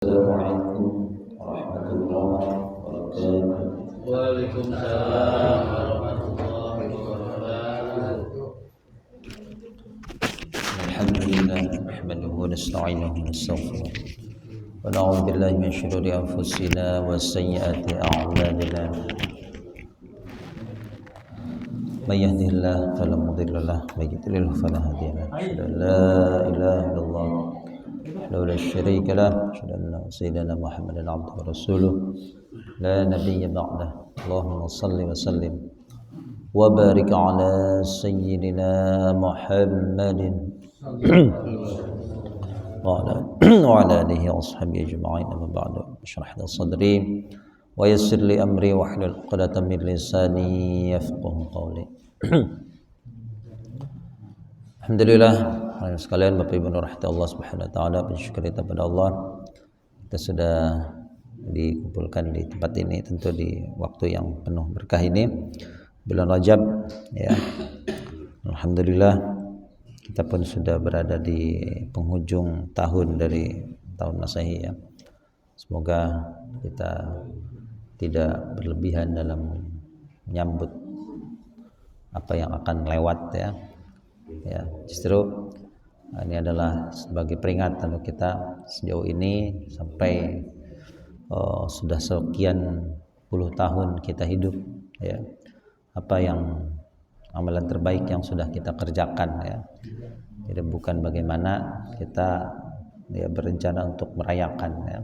Assalamualaikum warahmatullahi wabarakatuh. Waalaikumsalam warahmatullahi wabarakatuh. Alhamdulillah nahmaduhu wa nasta'inuhu wa nastaghfiruh. Wa na'udzu billahi min shururi anfusina wa sayyiati a'malina. May yahdihillahu fala mudilla lahu wa may yudlil fala hadiya lahu. Asyhadu an la ilaha illallah wahdahu la syarika lahu, asyhadu anna sayyidana Muhammadan abduhu wa rasuluh la nabiyya ba'dahu. Allahumma shalli wa sallim wa barik ala sayyidina Muhammadin wa ala alihi wa ashabihi ajma'in. Amma ba'du. Ishrah li sadri wa yassir li amri wa hlul 'uqdatam min lisani yafqahu qawli. Alhamdulillah, sekalian Bapak Ibu rahmati Allah Subhanahu wa taala, bersyukur kita pada Allah kita sudah dikumpulkan di tempat ini, tentu di waktu yang penuh berkah ini, bulan Rajab ya. Alhamdulillah kita pun sudah berada di penghujung tahun dari tahun Masehi ya. Semoga kita tidak berlebihan dalam menyambut apa yang akan lewat ya. Ya, justru ini adalah sebagai peringatan untuk kita sejauh ini sampai sudah sekian puluh tahun kita hidup ya. Apa yang amalan terbaik yang sudah kita kerjakan ya. Jadi bukan bagaimana kita ya berencana untuk merayakan ya.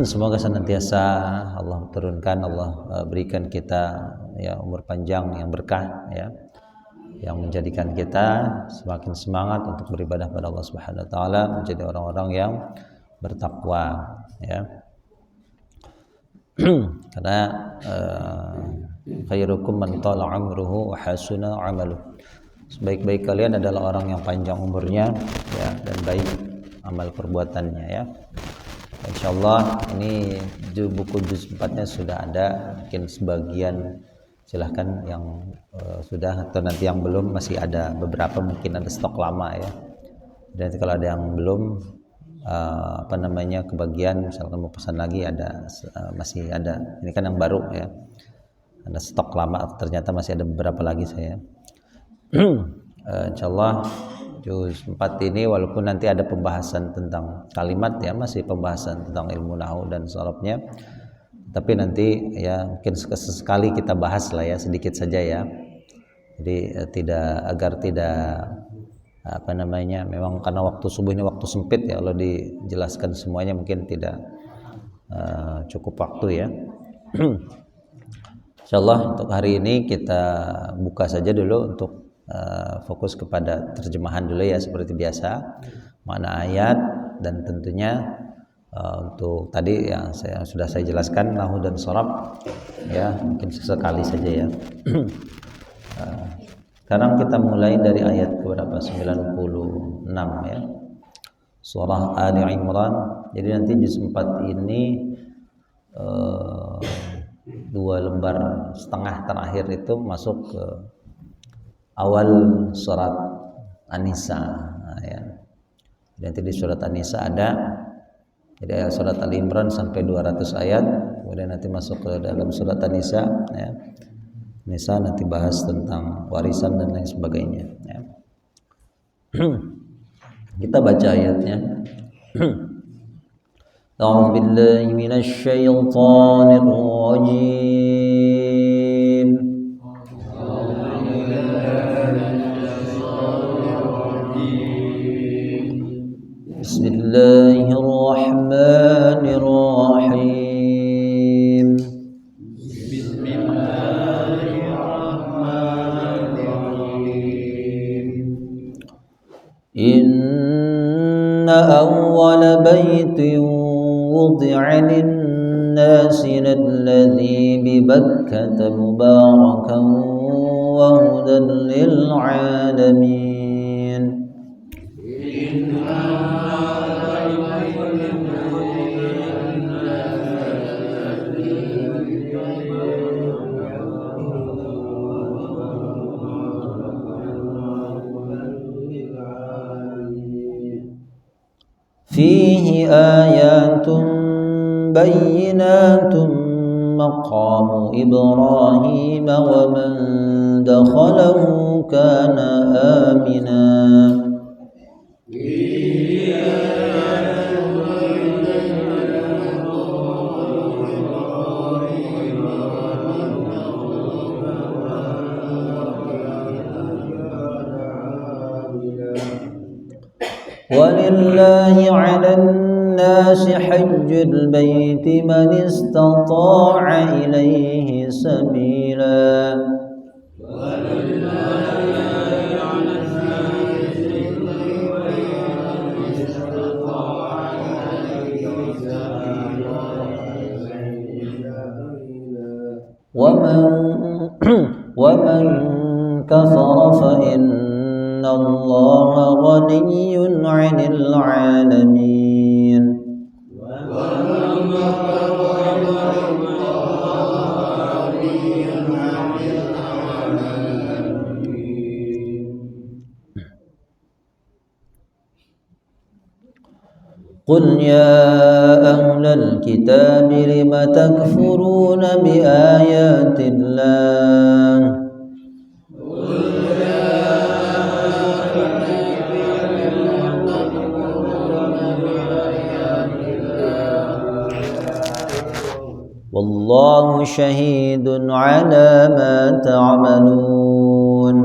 Semoga senantiasa Allah turunkan, Allah berikan kita ya umur panjang yang berkah ya, yang menjadikan kita semakin semangat untuk beribadah pada Allah Subhanahu wa taala, menjadi orang-orang yang bertakwa ya. Karena khairukum man tala umruhu wa hasuna amaluhu. Sebaik-baik kalian adalah orang yang panjang umurnya ya dan baik amal perbuatannya ya. Insyaallah ini buku juz 4-nya sudah ada, mungkin sebagian silahkan yang sudah atau nanti yang belum masih ada beberapa, mungkin ada stok lama ya. Dan kalau ada yang belum kebagian misalkan mau pesan lagi ada masih ada. Ini kan yang baru ya. Ada stok lama, ternyata masih ada beberapa lagi saya. Insyaallah juz 4 ini walaupun nanti ada pembahasan tentang kalimat ya, masih pembahasan tentang ilmu nahwu dan sharafnya, tapi nanti ya mungkin sesekali kita bahas lah ya, sedikit saja ya. Jadi agar tidak memang karena waktu subuh ini waktu sempit ya, kalau dijelaskan semuanya mungkin tidak cukup waktu ya. Insyaallah untuk hari ini kita buka saja dulu untuk fokus kepada terjemahan dulu ya, seperti biasa, makna ayat, dan tentunya untuk tadi yang sudah saya jelaskan nahwu dan sharaf ya, mungkin sesekali saja ya. Sekarang kita mulai dari ayat keberapa? 96 ya, surah Ali Imran. Jadi nanti juz 4 ini 2 lembar setengah terakhir itu masuk ke awal surat An-Nisa ya. Nanti di surat An-Nisa ada, jadi ayat surat Al-Imran sampai 200 ayat, kemudian nanti masuk ke dalam surat An-Nisa ya. Nisa nanti bahas tentang warisan dan lain sebagainya ya. Kita baca ayatnya. A'udzu billahi minasy syaithanir rajim. Bismillahirrahmanirrahim. Inna awwala baytin wudi'a lin-nasi lalladhi bi Bakkata mubarakan wa hudan lil-'alamin. fihi ayatun bayyinatun maqamu Ibrahim wa man dakhalahu kana amina. وَلِلَّهِ عَلَى النَّاسِ حَجُّ الْبَيْتِ مَنِ اسْتَطَاعَ إِلَيْهِ سَبِيلًا. وَمَنْ كَفَرَ فَإِنَّ اللَّهَ غَنِيٌّ عَنِ الْعَالَمِينَ. قُلْ يَا أَهْلَ الْكِتَابِ لِمَ تَكْفُرُونَ بِآيَاتِ اللَّهِ وَاللَّهُ شَهِيدٌ عَلَى مَا تَعْمَلُونَ.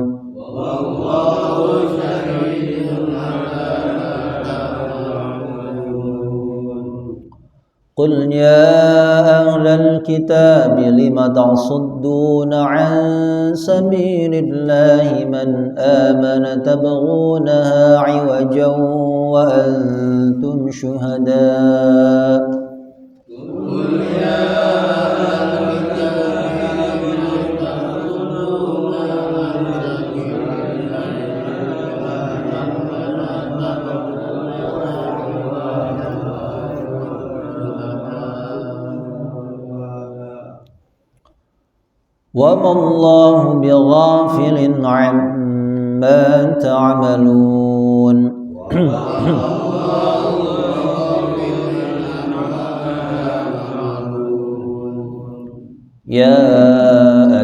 قُلْ يَا أَهْلَ الْكِتَابِ لِمَ تَصُدُّونَ عَنْ سَبِيلِ اللَّهِ مَنْ آمَنَ تَبْغُونَهَا عِوَجًا وَأَنْتُمْ شُهَدَاءُ. وَمَا اللَّهُ بِغَافِلٍ عَمَّا تَعْمَلُونَ. يَا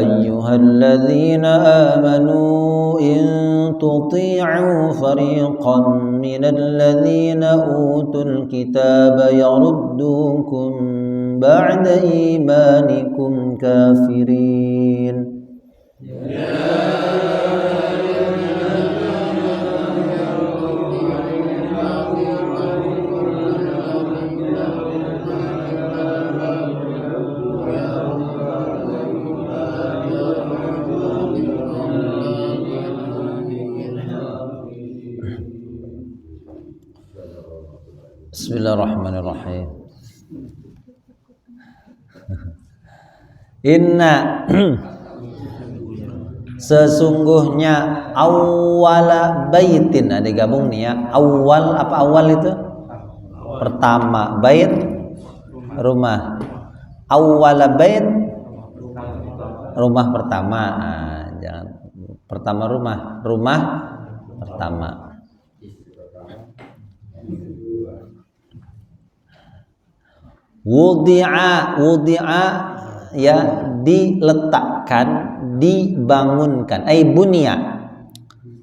أَيُّهَا الَّذِينَ آمَنُوا إِن تُطِيعُوا فَرِيقًا مِنَ الَّذِينَ أُوتُوا الْكِتَابَ يَرُدُّوكُم بَعْدَ إِيمَانِكُمْ كَافِرِينَ. Bismillahirrahmanirrahim. Inna sesungguhnya awwala baitin, ada gabung nih ya. Awal apa awal itu? Pertama, bait rumah. Awwala bait rumah pertama. Nah, jangan pertama rumah pertama. Wudi'a ya diletakkan, dibangunkan. Ai bunya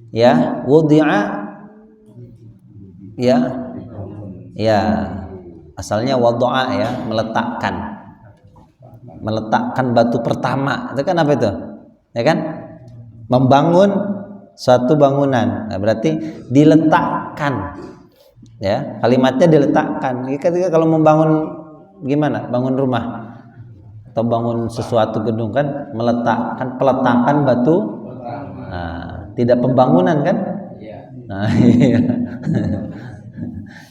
ya, wudi'a ya asalnya wadu'a ya, meletakkan batu pertama. Itu kan apa itu? Ya kan? Membangun suatu bangunan. Nah, berarti diletakkan. Ya, kalimatnya diletakkan. Ketika kalau membangun gimana? Bangun rumah atau bangun sesuatu gedung kan meletakkan, peletakan batu. Nah, tidak pembangunan kan? Nah, iya.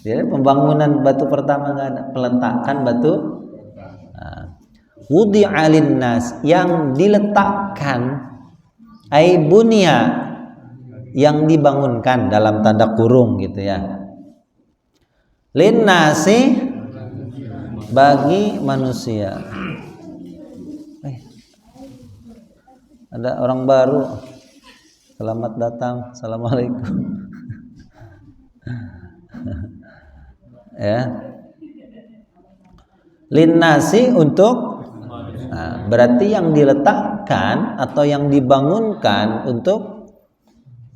Jadi pembangunan batu pertama nggak ada, peletakan batu. Nah, wudi'a linnas yang diletakkan, ai bunya yang dibangunkan dalam tanda kurung gitu ya. Linnasi bagi manusia. Ada orang baru. Selamat datang. Assalamualaikum. Ya. Linnasi untuk, nah, berarti yang diletakkan atau yang dibangunkan untuk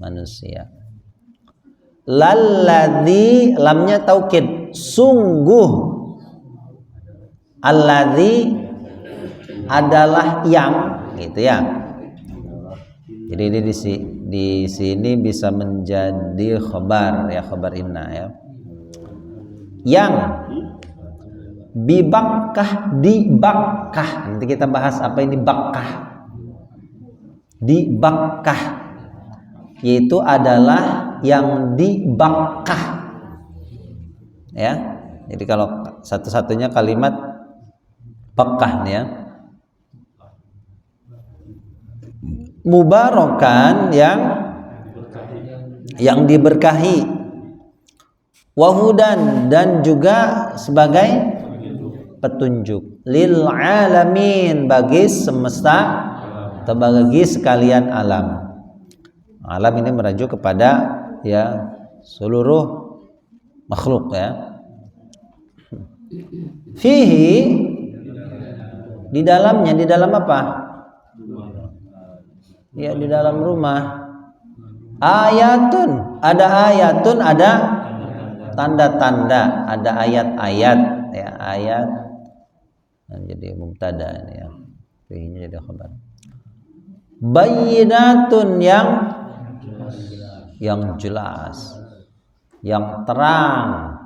manusia. Lalladzi, lamnya taukid, sungguh. Alladzi adalah yang, gitu ya. Jadi ini di sini bisa menjadi khabar ya, khabar inna ya. Yang di Bakkah. Nanti kita bahas apa ini Bakkah. Di Bakkah, yaitu adalah yang di Bakkah. Ya. Jadi kalau satu-satunya kalimat Bakkah nih ya. Mubarakan yang diberkahi. Wahudan, dan juga sebagai petunjuk, lil alamin, bagi semesta atau bagi sekalian alam. Alam ini merujuk kepada ya seluruh makhluk ya. Fihi, di dalamnya, di dalam apa? Ya, di dalam rumah. Ayatun, ada tanda-tanda, ada ayat-ayat ya, ayat. Jadi mubtada ini ya, fihi jadi khabar. Bayyinatun, yang jelas, yang terang,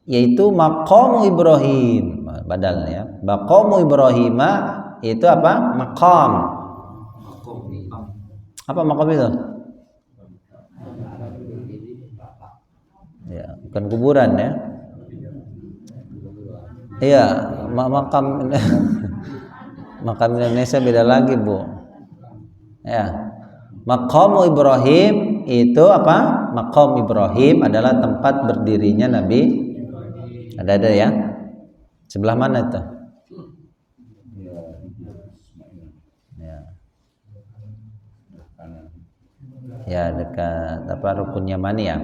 yaitu maqamu Ibrahim, badalnya maqamu Ibrahim itu apa? Maqam. Apa maqam itu? Ya, bukan kuburan ya. Iya, makam makam Indonesia beda lagi, Bu. Ya. Maqamu Ibrahim itu apa? Maqam Ibrahim adalah tempat berdirinya Nabi. Ada ya? Sebelah mana itu? Ya. Ya, dekat apa, rukun Yamani ya?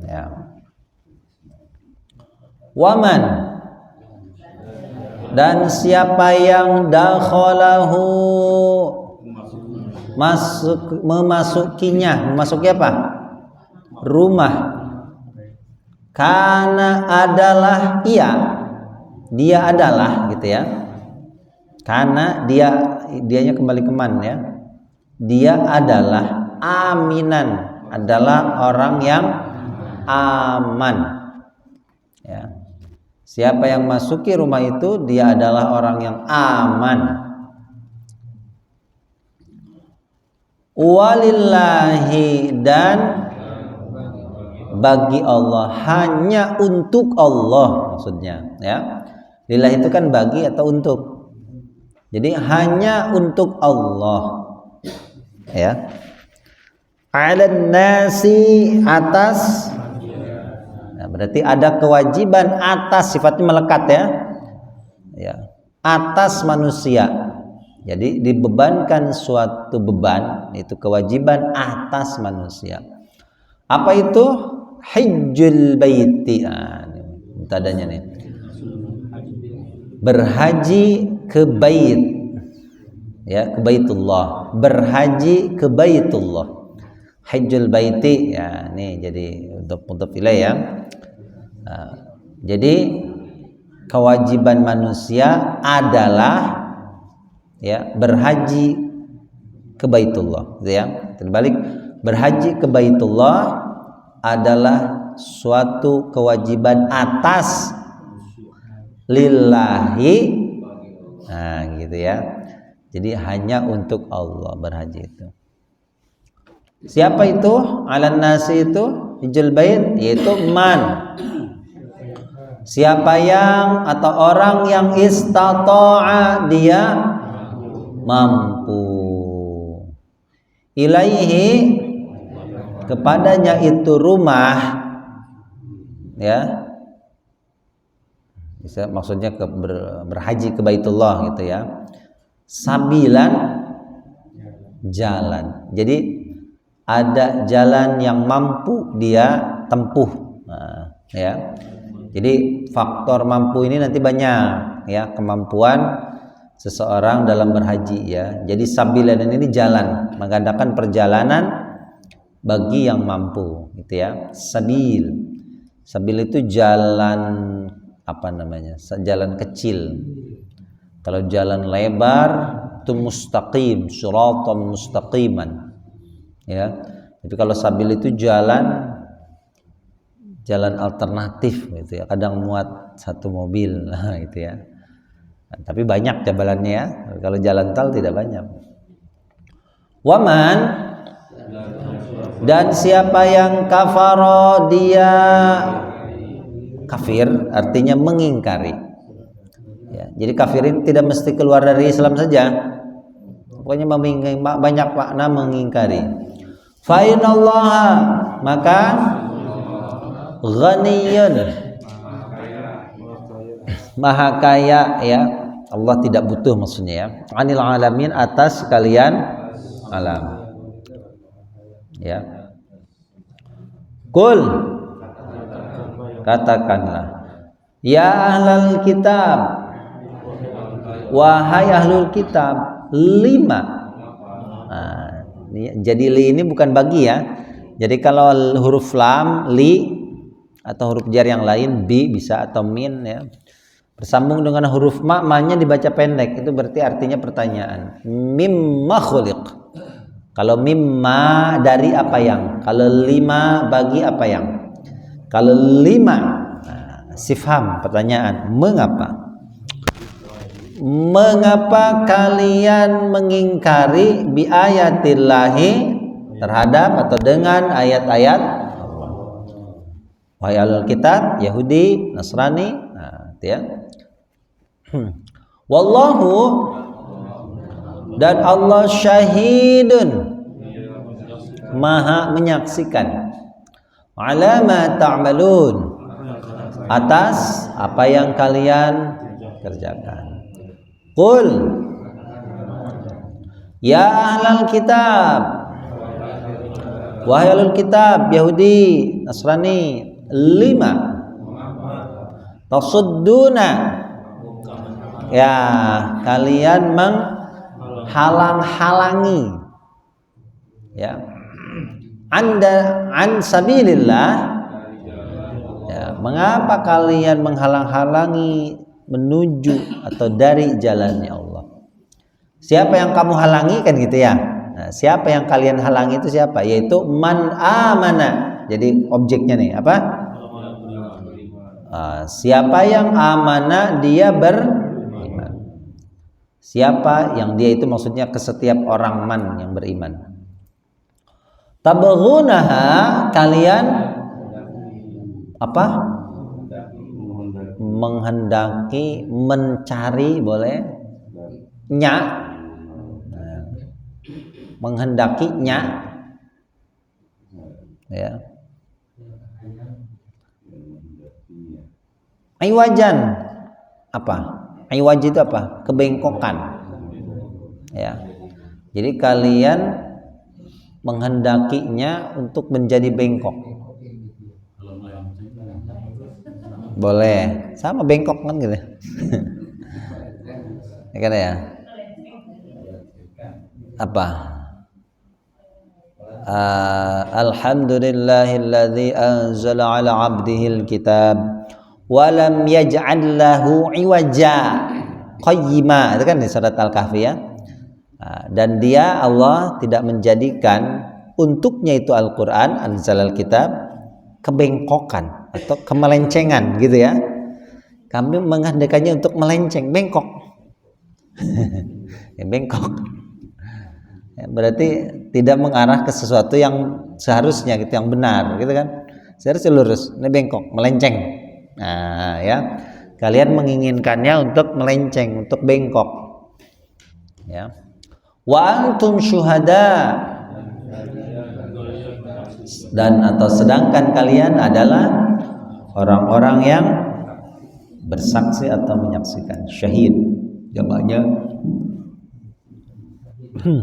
Ya. Waman, dan siapa yang dakhalahu, memasukinya, memasuki apa? Rumah. Karena adalah dia adalah gitu ya. Karena dianya kembali ke man ya. Dia adalah aminan, adalah orang yang aman. Ya. Siapa yang masuki rumah itu, dia adalah orang yang aman. Walillahi, dan bagi Allah, hanya untuk Allah maksudnya ya. Lillah itu kan bagi atau untuk. Jadi hanya untuk Allah. Ya. 'Alan nasi, atas. Nah, berarti ada kewajiban atas, sifatnya melekat ya. Ya. Atas manusia. Jadi dibebankan suatu beban, itu kewajiban atas manusia. Apa itu? Hajjul baiti. Tadanya nih. Berhaji ke bait. Ya, ke Baitullah. Berhaji ke Baitullah. Hajjul baiti ya, nih jadi untuk ilai ya. Nah, jadi kewajiban manusia adalah ya berhaji ke Baitullah, gitu ya. Terbalik, berhaji ke Baitullah adalah suatu kewajiban atas lillahi. Nah, gitu ya. Jadi hanya untuk Allah berhaji itu. Siapa itu? Alan nasi itu hijjul bait, yaitu man. Siapa yang atau orang yang istata'a, dia mampu. Ilaihi, kepadanya itu rumah ya. Bisa maksudnya berhaji ke Baitullah gitu ya. Sabilan, jalan. Jadi ada jalan yang mampu dia tempuh. Nah, ya. Jadi faktor mampu ini nanti banyak ya, kemampuan seseorang dalam berhaji ya. Jadi sabilan ini jalan, mengadakan perjalanan bagi yang mampu gitu ya. Sabil itu jalan apa namanya? Jalan kecil. Kalau jalan lebar itu mustaqim, siratan mustaqiman. Ya. Jadi kalau sabil itu jalan alternatif gitu ya. Kadang muat satu mobil gitu ya. Tapi banyak jabalannya ya. Kalau jalan tol tidak banyak. Waman, dan siapa yang kafaro, dia kafir, artinya mengingkari ya. Jadi kafirin tidak mesti keluar dari Islam saja, pokoknya banyak makna mengingkari. Fa innallaha, maka ghaniyun, maha kaya ya. Allah tidak butuh maksudnya ya. Anil alamin, atas kalian alam. Ya. Qul, katakanlah, ya ahlal kitab, wahai ahlul kitab, lima. Nah, jadi li ini bukan bagi ya. Jadi kalau huruf lam, li, atau huruf jar yang lain, bi bisa, atau min ya, bersambung dengan huruf ma-nya dibaca pendek, itu berarti artinya pertanyaan. Mimma khuliq. Kalau mimma, dari apa yang. Kalau lima, bagi apa yang. Kalau lima, sifham, pertanyaan, mengapa kalian mengingkari bi ayatillahi, terhadap atau dengan ayat-ayat wahai ahlul kitab, Yahudi, Nasrani. Nah, ya. Wallahu, dan Allah syahidun, maha menyaksikan, ala ma ta'malun, atas apa yang kalian kerjakan. Qul, ya ahlal kitab, wahai ahlul kitab, Yahudi, Nasrani, lima tasudduna, ya kalian menghalang-halangi ya, an sabilillah, ya, mengapa kalian menghalang-halangi menuju atau dari jalannya Allah. Siapa yang kamu halangi kan gitu ya. Nah, siapa yang kalian halangi itu siapa? Yaitu man amana. Jadi objeknya nih apa? Siapa yang amana, dia beriman. Siapa yang dia itu maksudnya ke setiap orang man yang beriman. Tabghunaha, kalian apa? Menghendaki, mencari, boleh nya, menghendakinya ya. Iwajan, apa? Iwaj itu apa? Kebengkokan ya. Jadi kalian menghendakinya untuk menjadi bengkok. Boleh, sama bengkok kan gitu. Ya kan ya? Apa? Alhamdulillahilladzi anzala ala 'abdihil kitab wa lam yaj'al lahu 'iwaja qayyima. Itu kan di surat Al-Kahfi ya. Dan dia, Allah, tidak menjadikan untuknya itu Al-Qur'an, anzalal kitab, kebengkokan atau kemelencengan gitu ya. Kami menghendakannya untuk melenceng, bengkok. Ya, bengkok. Ya, berarti tidak mengarah ke sesuatu yang seharusnya gitu, yang benar gitu kan. Seharusnya lurus, ini bengkok, melenceng. Nah, ya. Kalian menginginkannya untuk melenceng, untuk bengkok. Ya. Wa antum syuhada, dan atau sedangkan kalian adalah orang-orang yang bersaksi atau menyaksikan. Syahid jamaknya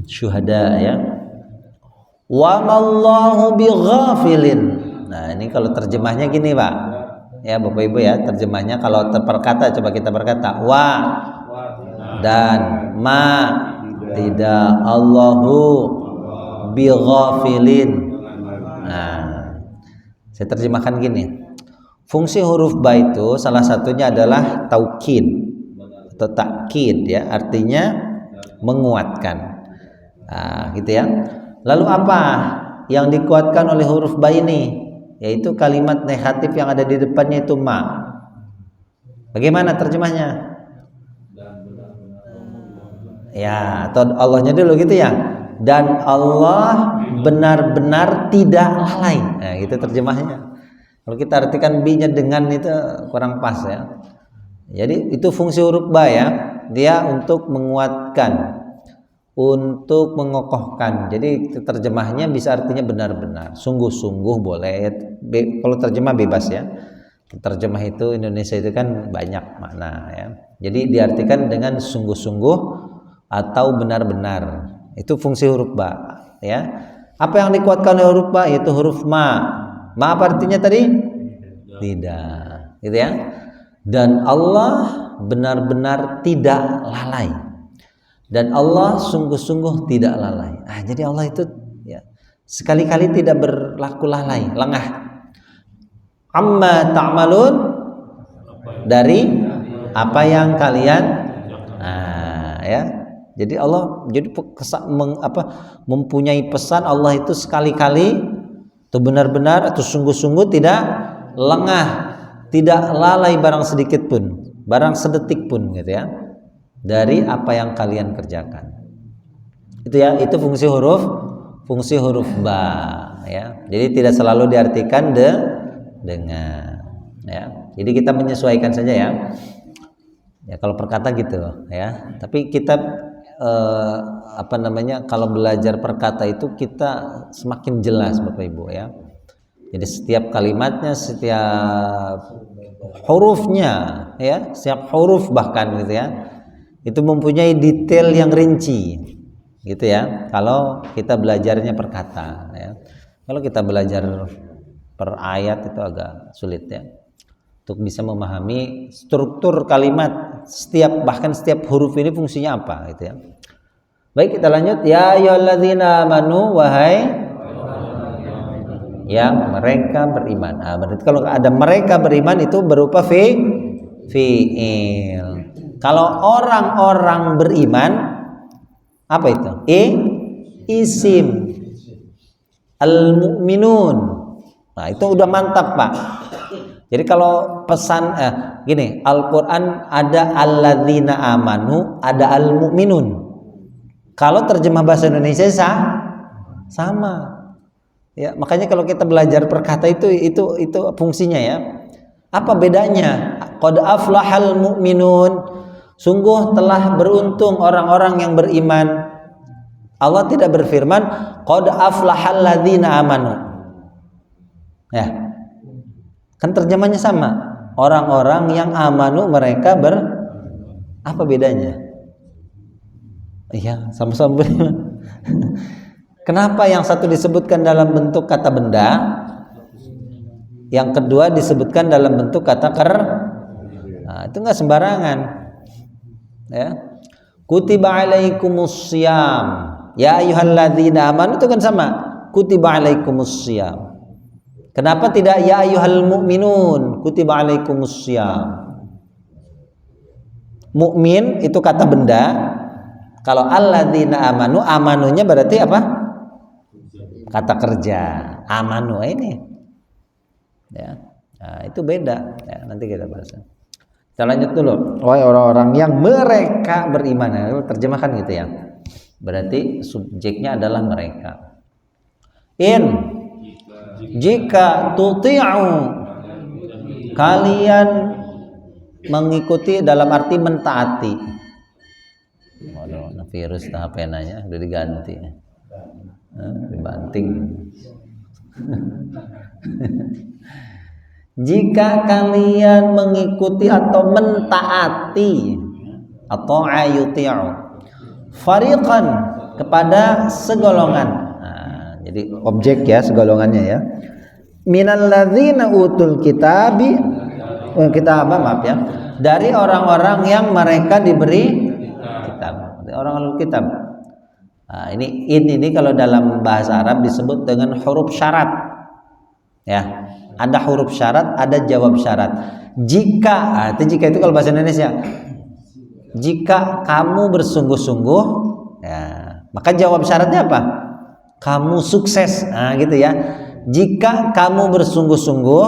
syuhada ya. Wa mallahu bighafilin. Nah, ini kalau terjemahnya gini, Pak. Ya, Bapak Ibu ya, terjemahnya kalau terperkata coba kita berkata wa dan ma tidak Allahu bighafilin. Nah, saya terjemahkan gini. Fungsi huruf ba itu salah satunya adalah taukid atau takkid ya, artinya menguatkan. Nah, gitu ya. Lalu apa yang dikuatkan oleh huruf ba ini? Yaitu kalimat negatif yang ada di depannya itu ma. Bagaimana terjemahnya? Ya, atau Allahnya dulu gitu ya. Dan Allah benar-benar tidak lalai. Nah, gitu terjemahnya. Kalau kita artikan bi-nya dengan itu kurang pas ya. Jadi itu fungsi huruf ba ya. Dia untuk menguatkan, untuk mengokohkan. Jadi terjemahnya bisa artinya benar-benar, sungguh-sungguh boleh. Kalau terjemah bebas ya. Terjemah itu Indonesia itu kan banyak makna ya. Jadi diartikan dengan sungguh-sungguh atau benar-benar. Itu fungsi huruf ba ya. Apa yang dikuatkan oleh huruf ba? Yaitu huruf ma. Ma apa artinya tadi? Tidak, gitu ya. Dan Allah benar-benar tidak lalai. Dan Allah sungguh-sungguh tidak lalai. Jadi Allah itu ya, sekali-kali tidak berlaku lalai, lengah. Amma ta'malun, dari apa yang kalian ya. Jadi Allah mempunyai pesan Allah itu sekali-kali itu benar-benar atau sungguh-sungguh tidak lengah, tidak lalai barang sedikit pun, barang sedetik pun gitu ya. Dari apa yang kalian kerjakan. Itu ya, itu fungsi huruf ba ya. Jadi tidak selalu diartikan dengan ya. Jadi kita menyesuaikan saja ya. Ya kalau perkata gitu ya. Tapi kita kalau belajar perkata itu kita semakin jelas Bapak Ibu ya. Jadi setiap kalimatnya, setiap hurufnya ya, setiap huruf bahkan gitu ya. Itu mempunyai detail yang rinci gitu ya kalau kita belajarnya perkata ya. Kalau kita belajar per ayat itu agak sulit ya untuk bisa memahami struktur kalimat bahkan setiap huruf ini fungsinya apa gitu ya. Baik, kita lanjut. Ya ayyuhalladzina amanu, wahai yang mereka beriman. Berarti kalau ada mereka beriman itu berupa fi'il. Kalau orang-orang beriman apa itu? Isim. Al-mu'minun. Nah, itu udah mantap, Pak. Jadi kalau pesan gini, Al-Qur'an ada alladzina amanu, ada al-mu'minun. Kalau terjemah bahasa Indonesia sama. Ya, makanya kalau kita belajar perkata itu fungsinya ya. Apa bedanya? Qad aflahal mu'minun. Sungguh telah beruntung orang-orang yang beriman. Allah tidak berfirman qad aflahal ladzina amanu. Ya. Kan terjemahnya sama. Orang-orang yang amanu mereka apa bedanya? Iya, sama-sama. Kenapa yang satu disebutkan dalam bentuk kata benda, yang kedua disebutkan dalam bentuk kata itu enggak sembarangan. Ya. Kutiba alaikumus syiyam. Ya ayyuhalladzina amanu itu kan sama. Kutiba alaikumus syiyam. Kenapa tidak ya ayyuhal mu'minun? Kutiba alaikumus syiyam. Mukmin itu kata benda. Kalau alladzina amanu, amanunya berarti apa? Kata kerja. Amanu ini. Ya. Nah, itu beda. Ya, nanti kita bahas. Kita lanjut dulu. Wahai orang-orang yang mereka beriman. Nah, terjemahkan gitu ya. Berarti subjeknya adalah mereka. Jika tuti'u, kalian mengikuti dalam arti mentaati. Waduh, virus HP nanya udah diganti. Dibanting. Jika kalian mengikuti atau mentaati atau ayuti'u fariqan kepada segolongan. Jadi objek ya segolongannya ya. Minalladzina utul kitabi maaf ya. Dari orang-orang yang mereka diberi kitab. Orang alul kitab. Nah, ini kalau dalam bahasa Arab disebut dengan huruf syarat. Ya. Ada huruf syarat, ada jawab syarat. Jika itu kalau bahasa Indonesia. Jika kamu bersungguh-sungguh, ya, maka jawab syaratnya apa? Kamu sukses, gitu ya. Jika kamu bersungguh-sungguh,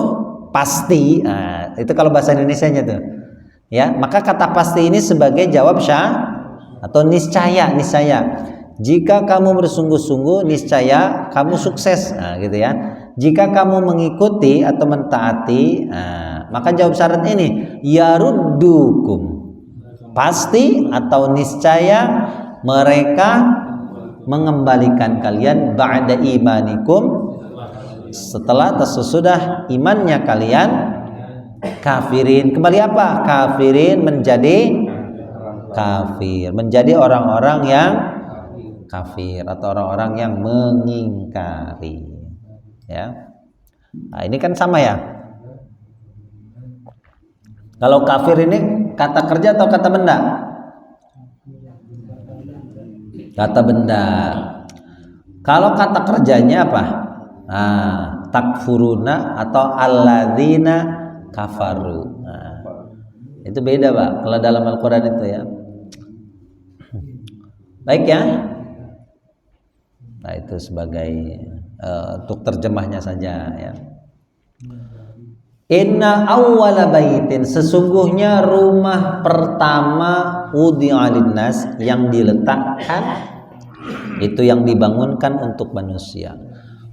pasti. Nah, itu kalau bahasa Indonesianya tuh, ya. Maka kata pasti ini sebagai jawab syarat atau niscaya. Jika kamu bersungguh-sungguh, niscaya kamu sukses, gitu ya. Jika kamu mengikuti atau mentaati, maka jawab syarat ini yaruddukum, pasti atau niscaya mereka mengembalikan kalian ba'da imanikum, setelah sesudah imannya kalian kafirin. Kembali apa? Kafirin menjadi kafir, menjadi orang-orang yang kafir atau orang-orang yang mengingkari. Ya, nah, ini kan sama ya. Kalau kafir ini kata kerja atau kata benda? Kata benda. Kalau kata kerjanya apa? Takfuruna atau alladzina kafaru. Itu beda, Pak. Kalau dalam Al-Quran itu ya. Baik ya. Nah, itu sebagai untuk terjemahnya saja ya. Inna awwala baitin, sesungguhnya rumah pertama wudi'a linnas, yang diletakkan itu yang dibangunkan untuk manusia.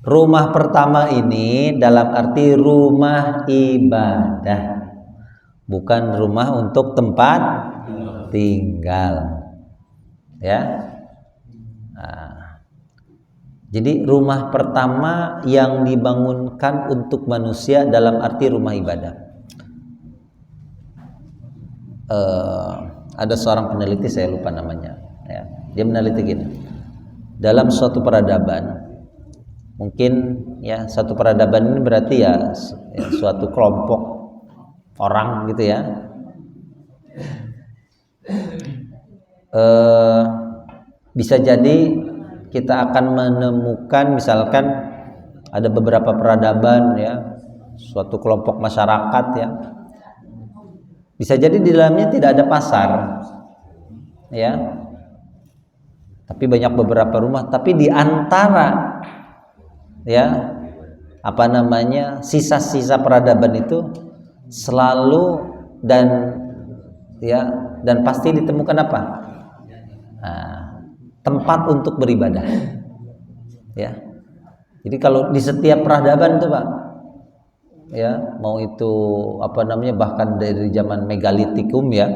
Rumah pertama ini dalam arti rumah ibadah, bukan rumah untuk tempat tinggal ya. Jadi rumah pertama yang dibangunkan untuk manusia dalam arti rumah ibadah. Ada seorang peneliti, saya lupa namanya ya. Dia meneliti gini. Dalam suatu peradaban, mungkin ya suatu peradaban ini berarti ya suatu kelompok orang gitu ya. Bisa jadi kita akan menemukan misalkan ada beberapa peradaban ya, suatu kelompok masyarakat ya. Bisa jadi di dalamnya tidak ada pasar ya. Tapi banyak beberapa rumah, tapi di antara ya sisa-sisa peradaban itu selalu dan pasti ditemukan apa? Tempat untuk beribadah ya. Jadi kalau di setiap peradaban tuh Pak ya, mau itu bahkan dari zaman megalitikum ya,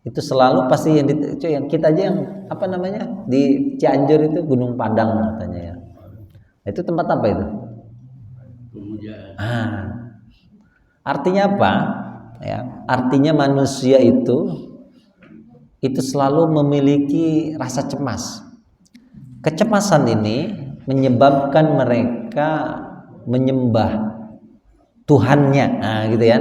itu selalu pasti yang kita aja yang di Cianjur itu Gunung Padang katanya ya. Itu tempat apa itu? Artinya apa ya? Artinya manusia itu selalu memiliki rasa cemas. Kecemasan ini menyebabkan mereka menyembah Tuhannya, gitu ya.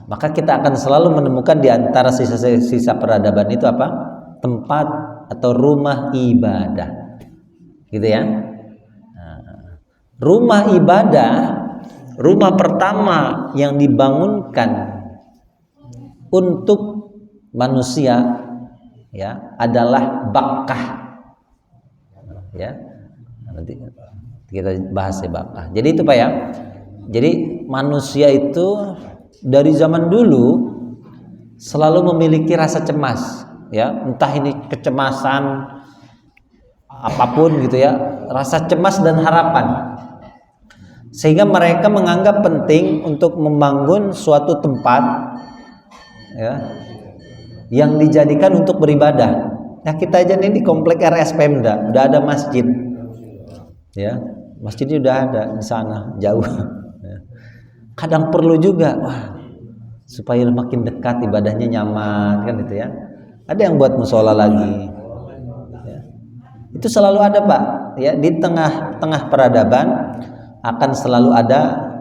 Maka kita akan selalu menemukan di antara sisa-sisa peradaban itu apa? Tempat atau rumah ibadah, gitu ya. Rumah ibadah, rumah pertama yang dibangunkan untuk manusia ya adalah Bakkah ya. Nanti kita bahas ya Bakkah. Jadi itu Pak ya. Jadi manusia itu dari zaman dulu selalu memiliki rasa cemas ya, entah ini kecemasan apapun gitu ya, rasa cemas dan harapan. Sehingga mereka menganggap penting untuk membangun suatu tempat ya yang dijadikan untuk beribadah. Nah kita aja nih di komplek RS Pemda udah ada masjid, ya masjidnya udah ada di sana jauh. Kadang perlu juga, supaya makin dekat ibadahnya nyaman kan itu ya. Ada yang buat musola lagi, ya. Itu selalu ada, Pak. Ya, di tengah-tengah peradaban akan selalu ada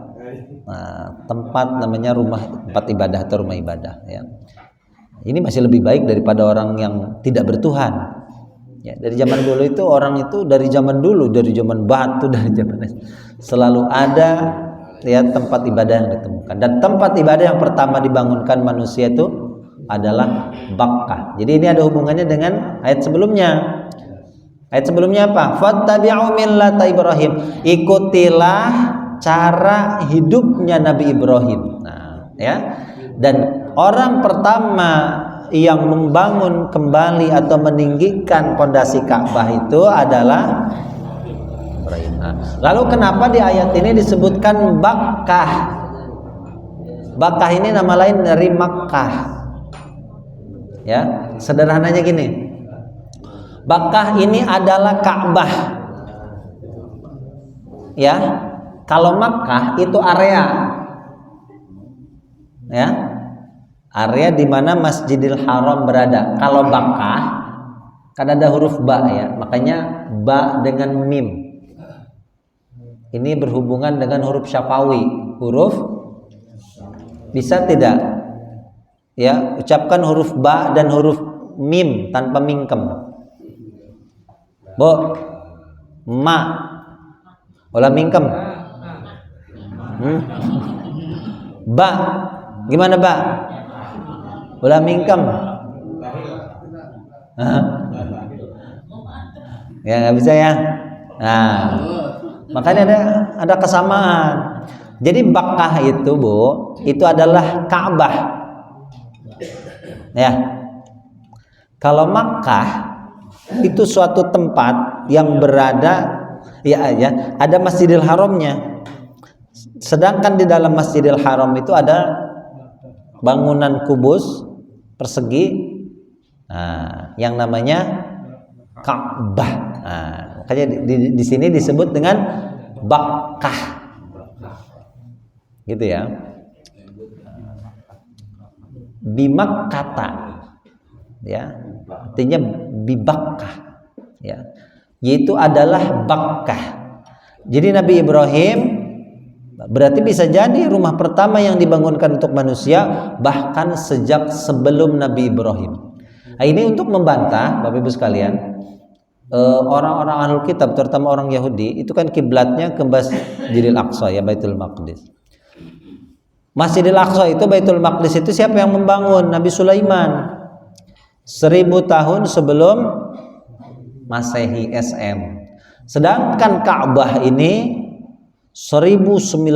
tempat namanya tempat ibadah atau rumah ibadah, ya. Ini masih lebih baik daripada orang yang tidak bertuhan. Ya, dari zaman dulu itu orang itu dari zaman batu, dari zaman selalu ada ya tempat ibadah yang ditemukan. Dan tempat ibadah yang pertama dibangunkan manusia itu adalah Bakkah. Jadi ini ada hubungannya dengan ayat sebelumnya. Ayat sebelumnya apa? Fattabi'u millata Ibrahim. Ikutilah cara hidupnya Nabi Ibrahim. Nah, ya. Dan orang pertama yang membangun kembali atau meninggikan pondasi Ka'bah itu adalah Ibrahim. Nah, lalu kenapa di ayat ini disebutkan Bakkah? Bakkah ini nama lain dari Makkah. Ya, sederhananya gini. Bakkah ini adalah Ka'bah. Ya. Kalau Makkah itu area. Ya. Area di mana Masjidil Haram berada. Kalau Bakkah kan ada huruf ba ya, makanya ba dengan mim. Ini berhubungan dengan huruf syafawi. Huruf bisa tidak? Ya, ucapkan huruf ba dan huruf mim tanpa mingkem. Bo, ma, olah mingkem. Ba, gimana ba? Ulah mingkem. Ya nggak bisa ya. Nah, makanya ada kesamaan. Jadi Bakkah itu, Bu, itu adalah Ka'bah. Ya. Kalau Makkah itu suatu tempat yang berada ada Masjidil Haramnya. Sedangkan di dalam Masjidil Haram itu ada bangunan kubus persegi, yang namanya Ka'bah. Makanya di sini disebut dengan Bakkah, gitu ya. Bimakkata, ya, artinya bibakkah, ya, yaitu adalah Bakkah. Jadi Nabi Ibrahim berarti bisa jadi rumah pertama yang dibangunkan untuk manusia bahkan sejak sebelum Nabi Ibrahim. Nah, ini untuk membantah Bapak Ibu sekalian, orang-orang Ahlul Kitab terutama orang Yahudi itu kan kiblatnya ke Masjidil Aqsa, ya, Baitul Maqdis. Masjidil Aqsa itu, Baitul Maqdis itu siapa yang membangun? Nabi Sulaiman 1000 tahun sebelum Masehi SM. Sedangkan Ka'bah ini 1900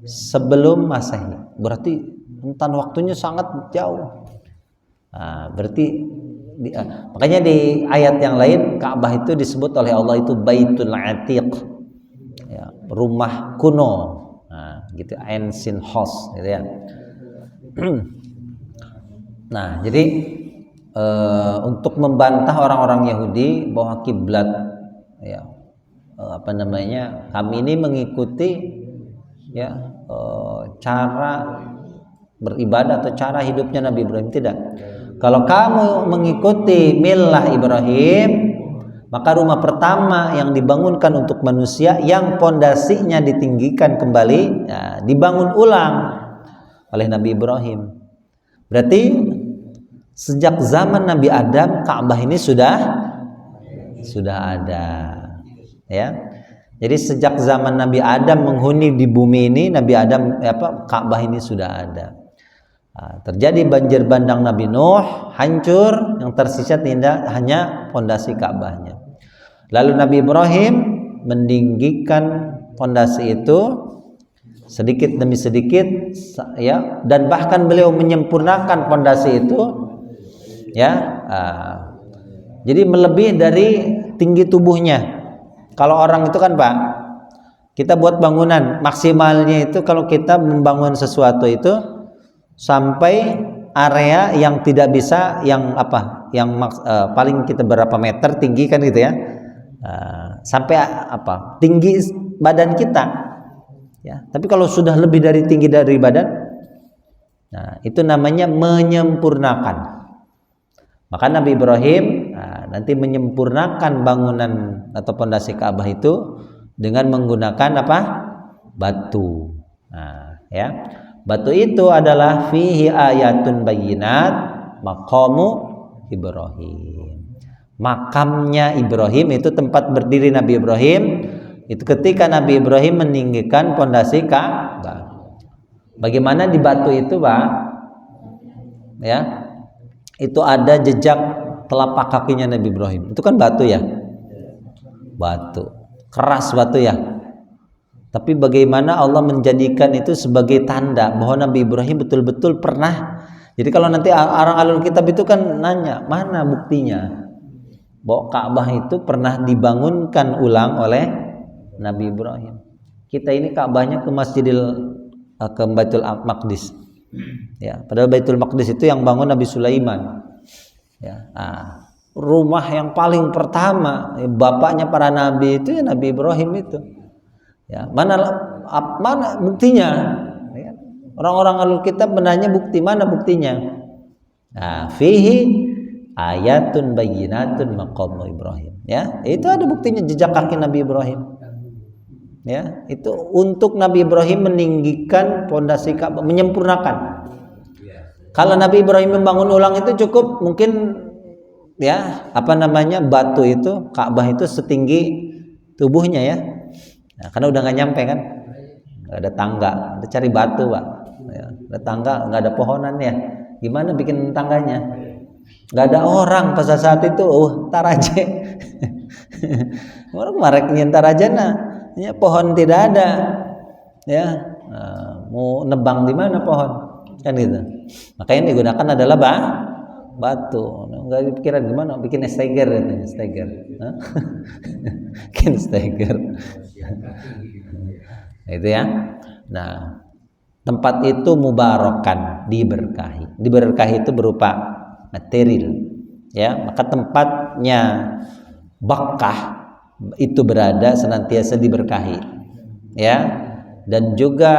sebelum Masehi. Berarti rentan waktunya sangat jauh. Berarti makanya di ayat yang lain Ka'bah itu disebut oleh Allah itu Baitul Atiq, ya, rumah kuno, gitu, ancient house, gitu ya. Nah, jadi untuk membantah orang-orang Yahudi bahwa kiblat, ya, kami ini mengikuti, ya, cara beribadah atau cara hidupnya Nabi Ibrahim, tidak. Kalau kamu mengikuti millah Ibrahim, maka rumah pertama yang dibangunkan untuk manusia yang pondasinya ditinggikan kembali, ya, dibangun ulang oleh Nabi Ibrahim. Berarti sejak zaman Nabi Adam Ka'bah ini sudah ada, ya. Jadi sejak zaman Nabi Adam menghuni di bumi ini, Nabi Adam Ka'bah ini sudah ada. Terjadi banjir bandang Nabi Nuh, hancur, yang tersisa hanya pondasi Ka'bahnya. Lalu Nabi Ibrahim meninggikan pondasi itu sedikit demi sedikit, ya, dan bahkan beliau menyempurnakan pondasi itu, ya. Jadi melebihi dari tinggi tubuhnya. Kalau orang itu kan, Pak, kita buat bangunan maksimalnya itu kalau kita membangun sesuatu itu sampai area yang tidak bisa, yang paling kita berapa meter tinggi kan, gitu ya, sampai tinggi badan kita, ya. Tapi kalau sudah lebih dari tinggi dari badan, nah itu namanya menyempurnakan. Maka Nabi Ibrahim nanti menyempurnakan bangunan atau pondasi Ka'bah itu dengan menggunakan apa? Batu. Ya. Batu itu adalah fihi ayatun bayyinat maqamu Ibrahim. Makamnya Ibrahim itu tempat berdiri Nabi Ibrahim. Itu ketika Nabi Ibrahim meninggikan pondasi Ka'bah. Bagaimana di batu itu, Pak? Ya. Itu ada jejak telapak kakinya Nabi Ibrahim. Itu kan batu ya? Batu. Keras batu ya. Tapi bagaimana Allah menjadikan itu sebagai tanda bahwa Nabi Ibrahim betul-betul pernah. Jadi kalau nanti orang alul kitab itu kan nanya, mana buktinya bahwa Ka'bah itu pernah dibangunkan ulang oleh Nabi Ibrahim. Kita ini Ka'bahnya ke Baitul Maqdis. Ya, padahal Baitul Maqdis itu yang bangun Nabi Sulaiman. Ya, rumah yang paling pertama bapaknya para nabi itu ya Nabi Ibrahim itu. Ya, mana buktinya? Ya, orang-orang alul kitab menanya bukti, mana buktinya? Fihi ayatun bayyinatun maqamu Ibrahim. Ya, itu ada buktinya jejak kaki Nabi Ibrahim. Ya, itu untuk Nabi Ibrahim meninggikan pondasi Ka'bah, menyempurnakan. Kalau Nabi Ibrahim membangun ulang itu cukup mungkin ya batu itu Ka'bah itu setinggi tubuhnya ya. Nah, karena udah nggak nyampe kan, nggak ada tangga, ada cari batu Pak. Ya, ada tangga, nggak ada pohonan ya. Gimana bikin tangganya? Nggak ada orang pada saat itu. Tar aja. Orang kemarin nyentar aja ya, pohon tidak ada. Ya, mau nebang di mana pohon? Kan gitu. Makanya yang digunakan adalah batu. Nggak pikiran gimana bikin steger katanya, steger. Bikin steger. Itu ya. Nah, tempat itu mubarakan, diberkahi. Diberkahi itu berupa material. Ya, maka tempatnya Bakkah itu berada senantiasa diberkahi. Ya. Dan juga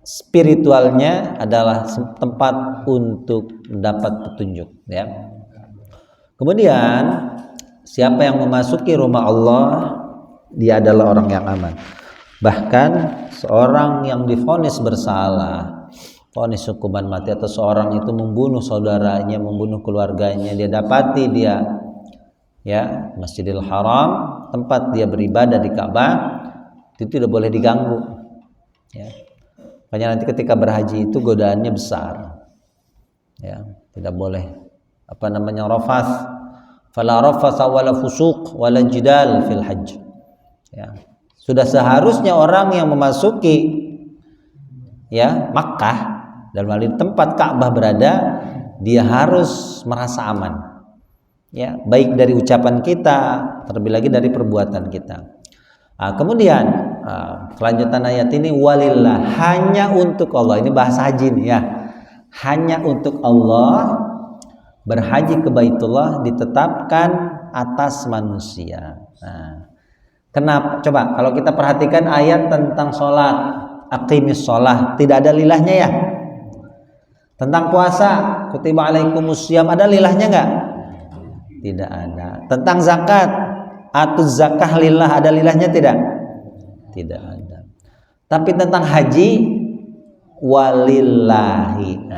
spiritualnya adalah tempat untuk mendapat petunjuk ya. Kemudian siapa yang memasuki rumah Allah dia adalah orang yang aman. Bahkan seorang yang divonis bersalah, vonis hukuman mati atau seorang itu membunuh saudaranya, membunuh keluarganya, dia dapati dia ya Masjidil Haram, tempat dia beribadah di Ka'bah, itu tidak boleh diganggu. Ya. Makanya nanti ketika berhaji itu godaannya besar. Ya, tidak boleh rafath. Fala rafatha wala fusuq wala jidal fil hajj. Ya. Sudah seharusnya orang yang memasuki ya Makkah dalam hal ini tempat Ka'bah berada, dia harus merasa aman. Ya, baik dari ucapan kita, terlebih lagi dari perbuatan kita. Kemudian kelanjutan ayat ini walillah, hanya untuk Allah. Ini bahasa haji nih ya. Hanya untuk Allah berhaji ke Baitullah ditetapkan atas manusia. Nah, kenapa? Coba kalau kita perhatikan ayat tentang sholat, aqimis sholah, tidak ada lilahnya ya. Tentang puasa, kutiba alaikumus syiyam, ada lilahnya enggak? Tidak ada. Tentang zakat, atuz zakah lillah, ada lilahnya tidak? Tidak ada. Tapi tentang haji walillahi.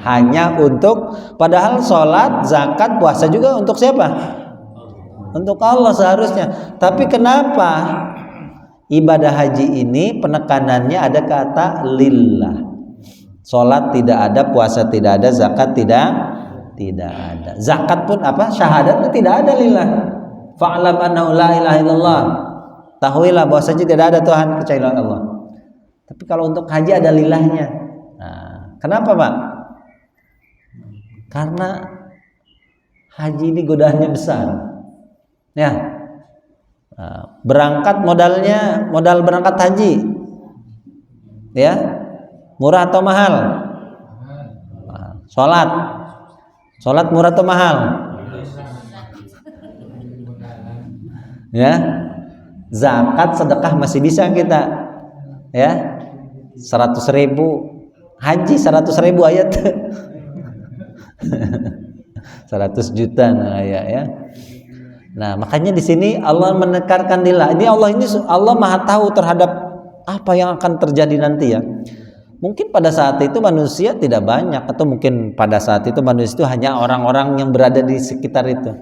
Hanya untuk, padahal sholat, zakat, puasa juga untuk siapa? Untuk Allah seharusnya. Tapi kenapa ibadah haji ini penekanannya ada kata lillah? Sholat tidak ada, puasa tidak ada, zakat tidak ada. Zakat pun syahadatnya tidak ada lillah. Fa'lam annahu la ilaha illallah. Tahuilah bahwasanya tidak ada Tuhan kecuali Allah. Tapi kalau untuk haji ada lilahnya. Nah, kenapa Pak? Karena haji ini godaannya besar. Ya. Berangkat modal berangkat haji. Ya. Murah atau mahal? Sholat murah atau mahal? Ya. Zakat, sedekah masih bisa kita, ya 100.000, haji 100.000 ayat. 100 juta nah ya. Nah, makanya di sini Allah menekankan lillah. Ini Allah Maha tahu terhadap apa yang akan terjadi nanti ya. Mungkin pada saat itu manusia tidak banyak, atau mungkin pada saat itu manusia itu hanya orang-orang yang berada di sekitar itu.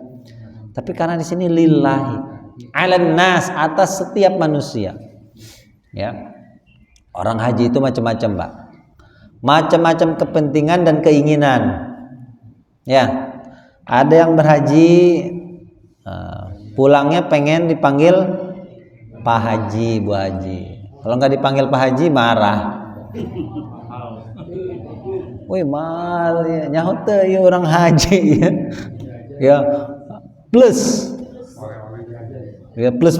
Tapi karena di sini lillahi, 'alan nas, atas setiap manusia. Ya. Orang haji itu macam-macam, Pak. Macam-macam kepentingan dan keinginan. Ya. Ada yang berhaji pulangnya pengen dipanggil Pak Haji, Bu Haji. Kalau nggak dipanggil Pak Haji marah. Wih mal ya, nyaho teh ya orang haji ya. Ya plus. Ya plus.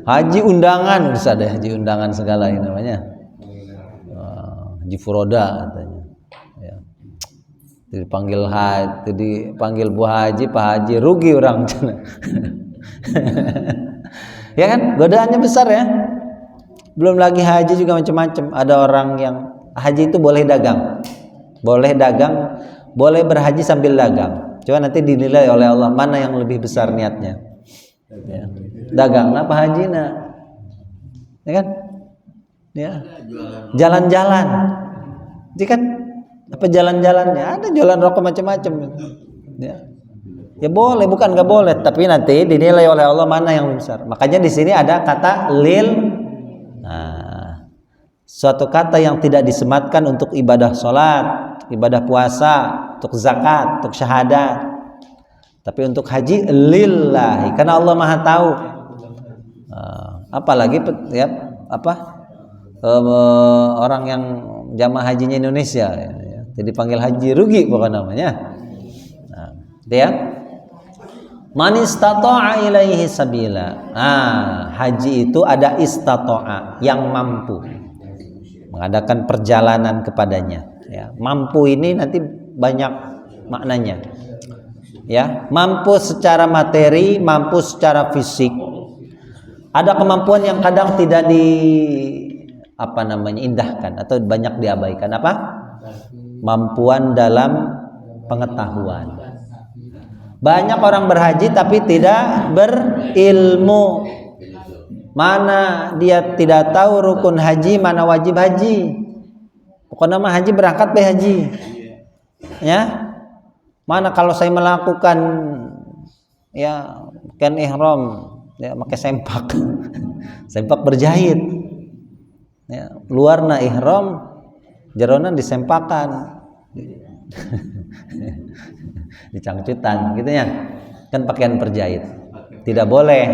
Haji undangan, bisa deh haji undangan segala ini namanya. Haji furoda katanya. Ya. Dipanggil Bu Haji, Pak Haji, rugi orang. Ya kan, godaannya besar ya. Belum lagi haji juga macam-macam. Ada orang yang haji itu boleh dagang, boleh berhaji sambil dagang. Cuma nanti dinilai oleh Allah mana yang lebih besar niatnya. Ya. Dagang apa haji nak? Ya kan? Ya. Jalan-jalan. Jadi kan apa jalan-jalannya? Ada jualan rokok macam-macam. Ya. Ya boleh, bukan nggak boleh, tapi nanti dinilai oleh Allah mana yang lebih besar. Makanya di sini ada kata lil. Nah, suatu kata yang tidak disematkan untuk ibadah sholat, ibadah puasa, untuk zakat, untuk syahadat, tapi untuk haji lillahi, karena Allah Maha tahu. Apalagi ya orang yang jamaah hajinya Indonesia, ya, jadi panggil haji rugi bukan namanya. Nah, dia man istata'a ilaihi sabila. Haji itu ada istata'a, yang mampu mengadakan perjalanan kepadanya. Ya, mampu ini nanti banyak maknanya. Ya, mampu secara materi, mampu secara fisik. Ada kemampuan yang kadang tidak indahkan atau banyak diabaikan. Apa? Mampuan dalam pengetahuan. Banyak orang berhaji tapi tidak berilmu. Mana dia tidak tahu rukun haji, mana wajib haji. Pokoknya mah haji berangkat be haji. Ya. Mana kalau saya melakukan ya kan ihram, ya pakai sempak. Sempak berjahit. Ya, luarna ihram, jerona disempakan. Dicangcutan gitu ya, kan pakaian berjahit tidak boleh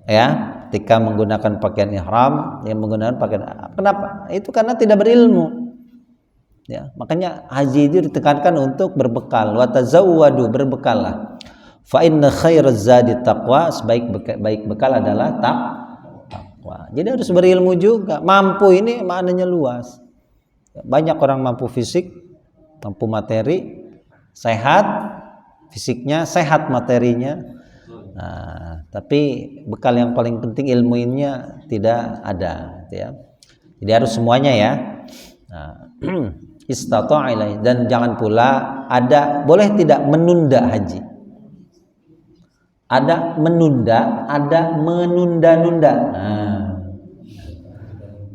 ya ketika menggunakan pakaian ihram, yang menggunakan pakaian. Kenapa? Itu karena tidak berilmu ya. Makanya haji itu ditekankan untuk berbekal. Wa tazawwadu, berbekallah. Fa inna khairaz zadi taqwa, baik bekal adalah takwa. Jadi harus berilmu juga. Mampu ini maknanya luas. Banyak orang mampu fisik, mampu materi, sehat fisiknya, sehat materinya. Nah, tapi bekal yang paling penting ilmunya tidak ada, ya. Jadi harus semuanya ya. Nah, istata'a ilaihi, dan jangan pula boleh tidak menunda haji. Ada menunda, ada menunda-nunda. Nah,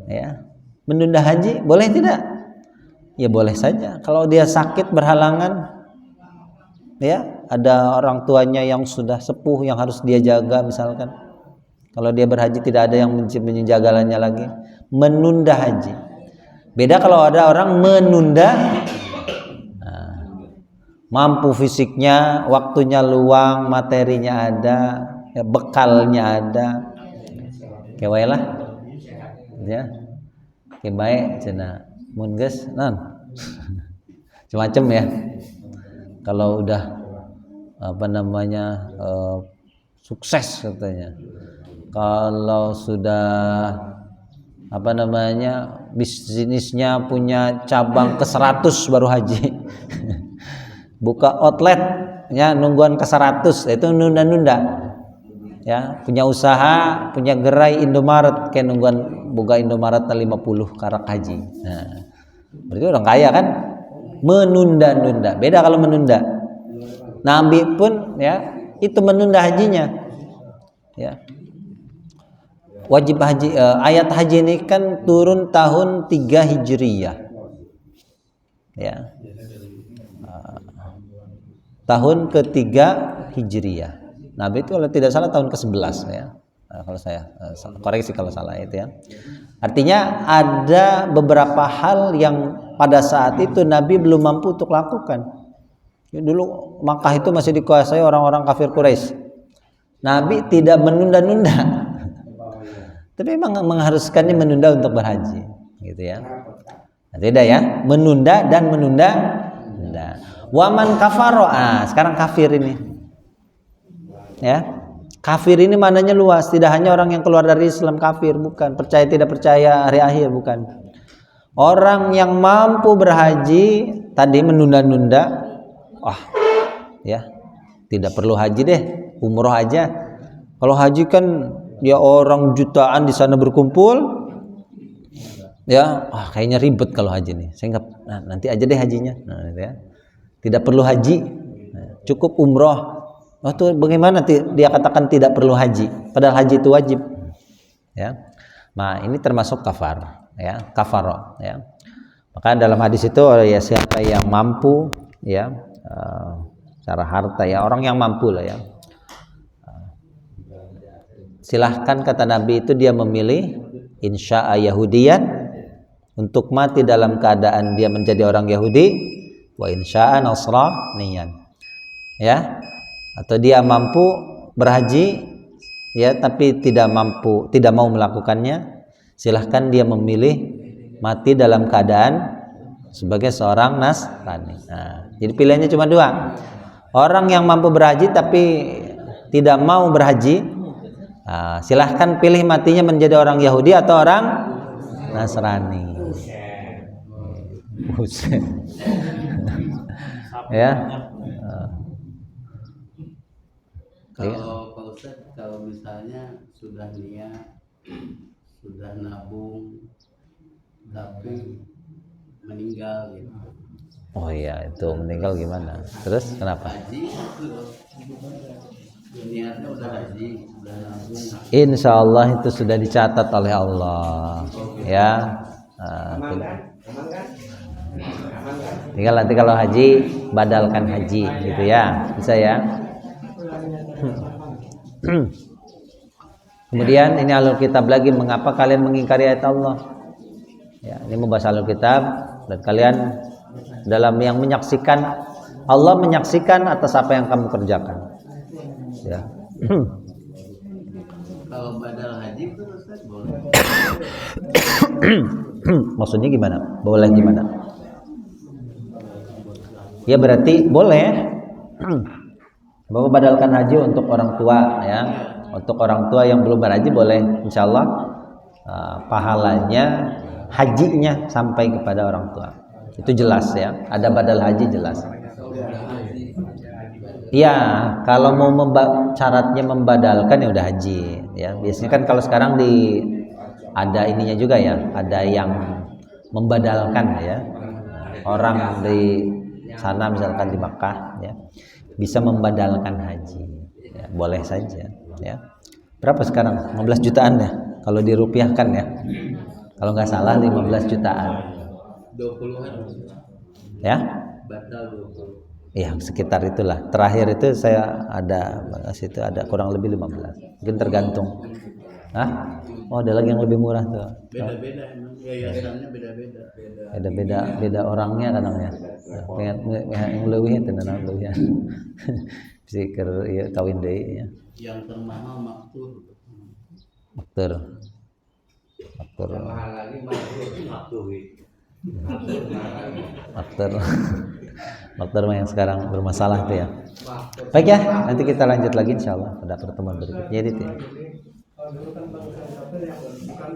ya. Menunda haji boleh tidak? Ya boleh saja. Kalau dia sakit berhalangan, ya ada orang tuanya yang sudah sepuh yang harus dia jaga misalkan. Kalau dia berhaji tidak ada yang menjaganya lagi, menunda haji. Beda kalau ada orang menunda, mampu fisiknya, waktunya luang, materinya ada, ya, bekalnya ada. Kewai lah, ya. Kebaik cina mun geus macam-macam ya. Kalau udah sukses katanya. Kalau sudah bisnisnya punya cabang ke 100 baru haji. Buka outlet ya nungguan ke 100, itu nunda-nunda. Ya, punya usaha, punya gerai Indomaret kayak nungguan buka Indomaret 50 karak haji. Nah, berarti orang kaya kan? menunda-nunda. Beda kalau menunda. Nabi pun ya itu menunda hajinya. Ya. Wajib haji, ayat haji ini kan turun tahun 3 Hijriyah. Ya. Tahun ketiga Hijriyah. Nabi itu kalau tidak salah tahun ke-11 ya. Kalau saya koreksi kalau salah itu ya. Artinya ada beberapa hal yang pada saat itu Nabi belum mampu untuk lakukan. Dulu Makkah itu masih dikuasai orang-orang kafir Quraisy. Nabi tidak menunda-nunda. Tapi memang mengharuskannya menunda untuk berhaji, gitu ya. Beda ya, menunda dan menunda. Waman kafaro, sekarang kafir ini. Ya. Kafir ini maknanya luas, tidak hanya orang yang keluar dari Islam kafir, bukan. Percaya tidak percaya hari akhir, bukan. Orang yang mampu berhaji tadi menunda-nunda, ya tidak perlu haji deh, umroh aja. Kalau haji kan ya orang jutaan di sana berkumpul, ya kayaknya ribet kalau haji nih. Saya nggak, nanti aja deh hajinya. Ya. Tidak perlu haji, cukup umroh. Tuh bagaimana dia katakan tidak perlu haji, padahal haji itu wajib. Ya, nah ini termasuk kafar, ya kafaro. Ya, maka dalam hadis itu ya siapa yang mampu, ya secara harta ya orang yang mampu lah ya. Silahkan kata Nabi itu dia memilih insya'a Yahudiyan untuk mati dalam keadaan dia menjadi orang Yahudi, wa insya'a Nasraniyan. Ya. Atau dia mampu berhaji ya tapi tidak mau melakukannya, silahkan dia memilih mati dalam keadaan sebagai seorang Nasrani. Nah, jadi pilihannya cuma dua. Orang yang mampu berhaji tapi tidak mau berhaji, silahkan pilih matinya menjadi orang Yahudi atau orang Nasrani. Ya. Kalau Pak Ustadz, kalau misalnya sudah niat, sudah nabung, tapi meninggal gitu. Oh iya, itu meninggal gimana? Terus kenapa? Haji, niatnya udah haji, udah nabung. Insya Allah itu sudah dicatat oleh Allah. Ya. Tinggal nanti kalau haji, badalkan haji, gitu ya, bisa ya. Kemudian ini alur kitab lagi, mengapa kalian mengingkari ayat Allah? Ya, ini membahas alur kitab dan kalian dalam yang menyaksikan, Allah menyaksikan atas apa yang kamu kerjakan. Ya. Kalau badal haji itu Ustaz boleh. Maksudnya gimana? Boleh gimana? Ya berarti boleh. Bahwa badalkan haji untuk orang tua ya, untuk orang tua yang belum berhaji boleh, insya Allah pahalanya hajinya sampai kepada orang tua, itu jelas ya, ada badal haji jelas. Iya, kalau mau syaratnya membadalkan ya udah haji ya. Biasanya kan kalau sekarang ada ininya juga ya, ada yang membadalkan ya, orang di sana misalkan di Makkah ya, bisa membadalkan haji ya, boleh saja ya. Berapa sekarang? 15 jutaan ya kalau dirupiahkan ya, kalau nggak salah 15 jutaan 20-an ya, batal 20. ya sekitar itulah. Terakhir itu saya ada situ ada kurang lebih 15, mungkin tergantung. Ada lagi yang lebih murah tuh. Beda-beda emang, yayasannya beda-beda. Beda orangnya kadang ya. Pengen yang leuwih teh naon leuwih. Pikir ieu kawin deui ya. Yang termahal maktur. Maktur. Mahal lagi maktur. Maktur yang sekarang bermasalah tuh ya. Baik ya, nanti kita lanjut lagi insyaallah pada pertemuan berikutnya itu ya. Dulu kan bangsa kafir yang bukan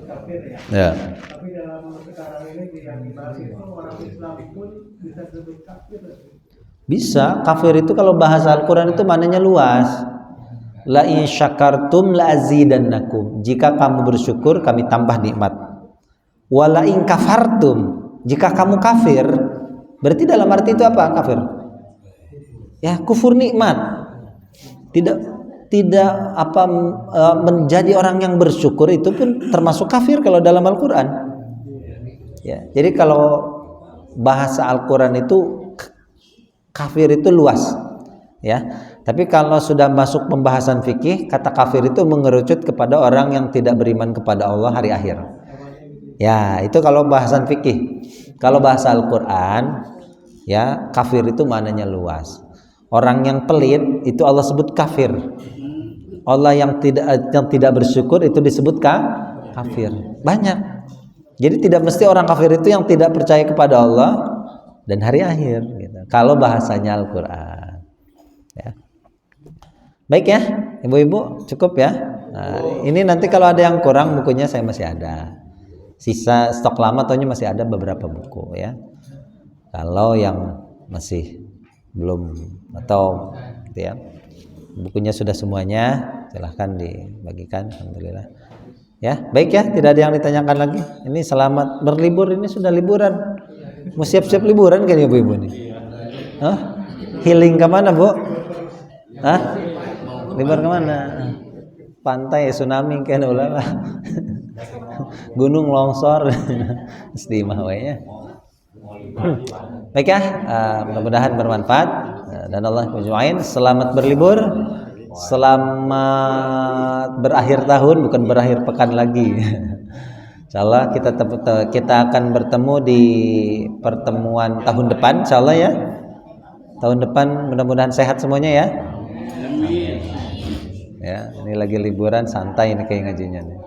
kafir ya. Ya. Tapi dalam sekarang ini yang dibahas itu orang Islam pun bisa disebut kafir. Bisa, kafir itu kalau bahasa Al-Qur'an itu maknanya luas. La in syakartum la azidannakum. Jika kamu bersyukur kami tambah nikmat. Wa la in kafartum, Jika kamu kafir, berarti dalam arti itu apa kafir? Ya, kufur nikmat. Tidak menjadi orang yang bersyukur itu pun termasuk kafir kalau dalam Al-Qur'an. Ya, jadi kalau bahasa Al-Qur'an itu kafir itu luas, ya. Tapi kalau sudah masuk pembahasan fikih, kata kafir itu mengerucut kepada orang yang tidak beriman kepada Allah hari akhir. Ya, itu kalau bahasan fikih. Kalau bahasa Al-Qur'an, ya, kafir itu maknanya luas. Orang yang pelit itu Allah sebut kafir. Allah yang tidak bersyukur itu disebut kafir. Banyak. Jadi tidak mesti orang kafir itu yang tidak percaya kepada Allah dan hari akhir gitu. Kalau bahasanya Al-Qur'an. Ya. Baik ya, Ibu-ibu, cukup ya. Nah, ini nanti kalau ada yang kurang bukunya saya masih ada. Sisa stok lama tahunnya masih ada beberapa buku ya. Kalau yang masih belum atau gitu ya, bukunya sudah semuanya, silahkan dibagikan. Alhamdulillah ya. Baik ya, tidak ada yang ditanyakan lagi. Ini selamat berlibur, ini sudah liburan, mau siap-siap liburan kan ibu-ibu nih. Hah? Healing kemana Bu? Hah? Libur kemana? Pantai, tsunami kan ulala. Gunung longsor. Sedih mah ya. Baik ya, mudah-mudahan bermanfaat dan Allah menjamin. Selamat berlibur, selamat berakhir tahun, bukan berakhir pekan lagi. Insyaallah kita akan bertemu di pertemuan tahun depan, insyaallah ya. Tahun depan mudah-mudahan sehat semuanya ya. Ya, ini lagi liburan santai ini kayak ngajinya nih.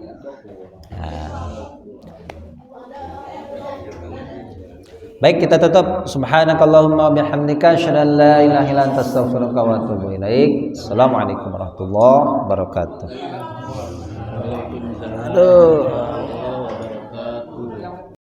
Baik, kita tutup. Subhanakallahumma bihamdika asyhadu an la ilaha illa anta astaghfiruka wa atubu ilaik. Assalamualaikum warahmatullahi wabarakatuh. Aduh.